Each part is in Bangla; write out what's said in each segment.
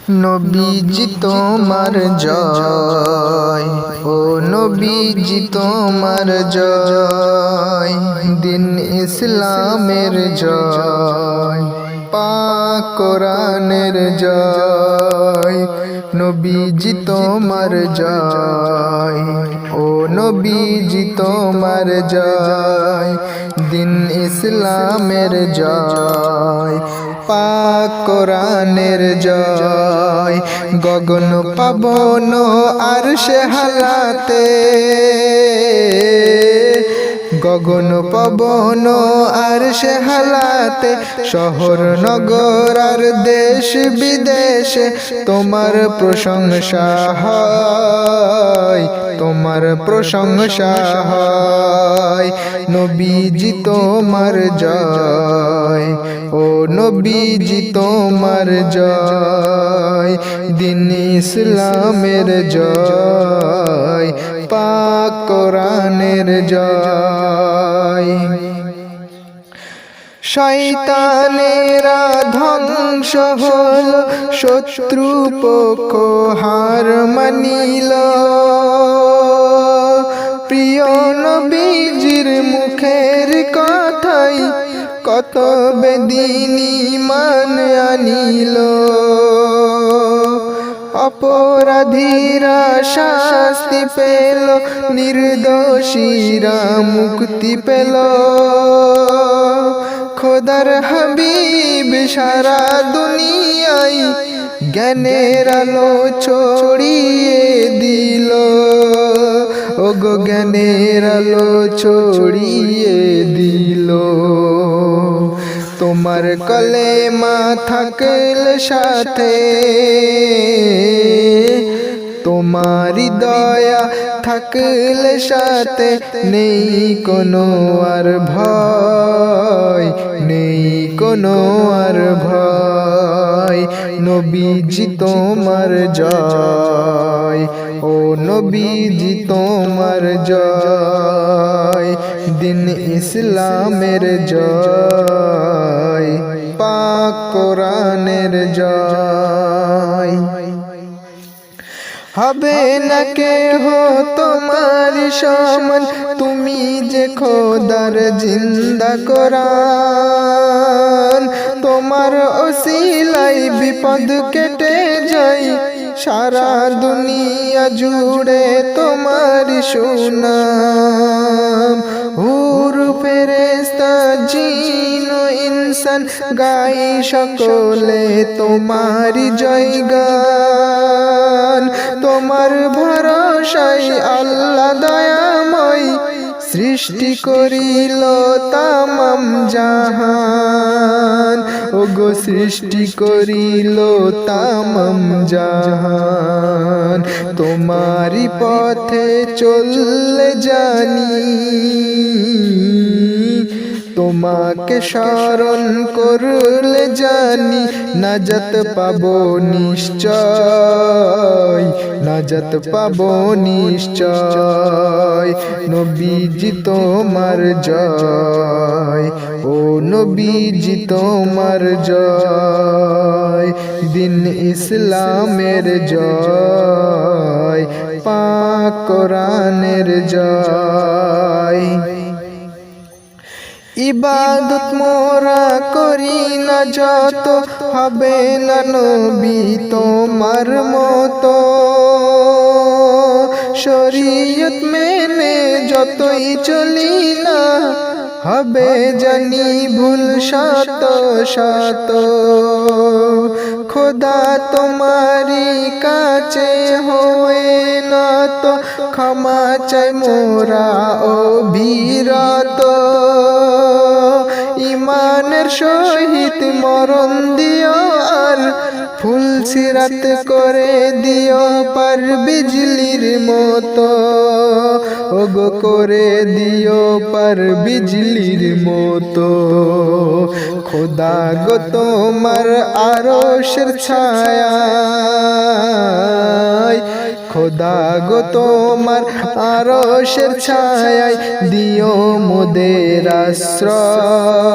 নবীজি তোমার জয়, ও নবীজি তোমার জয়, দিন ইসলামের জয়, পাক কোরআনের জয়। নবীজি তোমার জয়, ও নবীজি তোমার জয়, দিন ইসলামের জয়, পাক কোরআনের জয়। গগন পাবন আরশে হালাতে, গগন পবন আরশে হালাতে, শহর নগর আর দেশ বিদেশে তোমার প্রশংসা হয়, তোমার প্রশংসা হয়। নবীজি তোমার জয়, ও নবীজি তোমার জয়, দিন ইসলামের জয়, পাক কোরআনের জয়। শয়তানেরা ধ্বংস হল, শত্রু পক্ষ হার মানিল, প্রিয় নবীজির মুখের কথাই কত বেদিন ঈমান আনিল। অপরাধীরা শাস্তি পেল, নির্দোষীরা মুক্তি পেল, খোদার হাবিব সারা দুনিয়ায় জ্ঞানের আলো ছড়িয়ে দিল, ওগো জ্ঞানের আলো ছড়িয়ে দিল। তোমার কলেমা থাকলে সাথে, তোমারি দয়া থাকলে সাথে, নেই কোনো আর ভয়, নেই কোনো আর ভয়। নবীজি তোমার জয়, ও নবীজি তোমার জয়, দিন ইসলামের জয়, পাক কোরআনের জয়। হবে না কেহ তোমার সমান, তুমি যে খোদার জিন্দা কোরআন, তোমার ওসিলাই বিপদ কেটে যায়, সারা দুনিয়া জুড়ে তোমার সুনাম। হুর ফেরেশতা জিন ও ইনসান গাই সকলে তোমারি জয়গান, তোমার ভরসায় আল্লাহ দয়াময় সৃষ্টি করিল তামাম জাহান, ওগো সৃষ্টি করিল তামাম জাহান। তোমারি পথে চললে জানি, তোমাকে স্মরণ করলে জানি, নাজাত পাবো নিশ্চয়, নাজাত পাবো নিশ্চয়। নবীজি তোমার জয়, ও নবীজি তোমার জয়, দিন ইসলামের জয়, পাক কোরআনের জয়। ইবাদত মোরা করি না যত, হবে না নবী তোমার মতো, শরীয়ত মেনে যতই চলি না, হবে জানি ভুল শত শত। খোদা তোমারি কাছে হয়ে না তো, ক্ষমা চাই মোরা অবিরত, ইমানের সহিত মরণ দিও আর ফুল সিরাত করে দিও পার বিজলির মতো, ওগো করে দিও পার বিজলির মতো। খোদা গো তোমার আরশের ছায়ায়, খোদা গো তোমার আরশের ছায়ায় দিও মোদের আশ্রয়,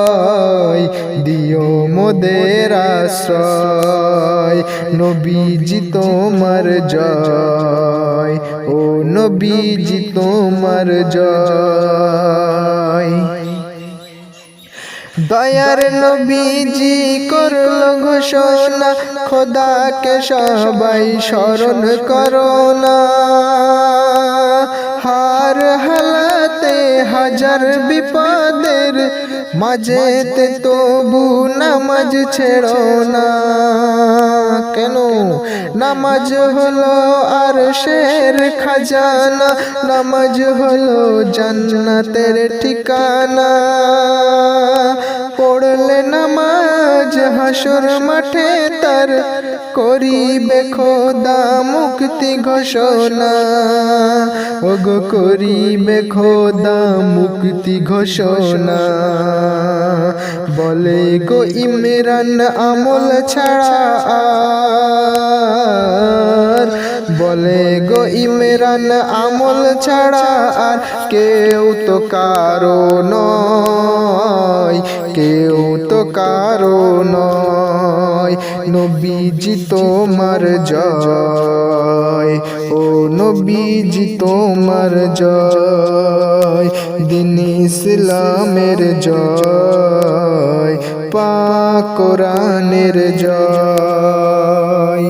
দিও মোদের আশ্রয়। নবীজি তোমার জয়, ও নবীজি তোমার জয়। দয়ার নবীজি করল ঘোষণা, খোদাকে সবাই স্মরণ করো না। হার হালাতে হাজার বিপদের মাঝেতে তবু নামাজ ছেড়ো না। কেন? নামাজ হলো আরশের খাজানা, নামাজ হলো জান্নাতের ঠিকানা। পড়লে নামাজ হাসর মাঠে তার করিবে খোদা মুক্তি ঘোষণা, ওগো করিবে খোদা মুক্তি ঘোষণা। বলে গো ইমরান আমল ছাড়া আর, বলে গো ইমরান আমল ছাড়া আর কেউ তো কারো নয়, কেউ তো কারো নয়। নবীজি তোমার জয়, ও নবীজি তোমার জয়। দিন ইসলামের জয়, পাক কোরআনের জয়।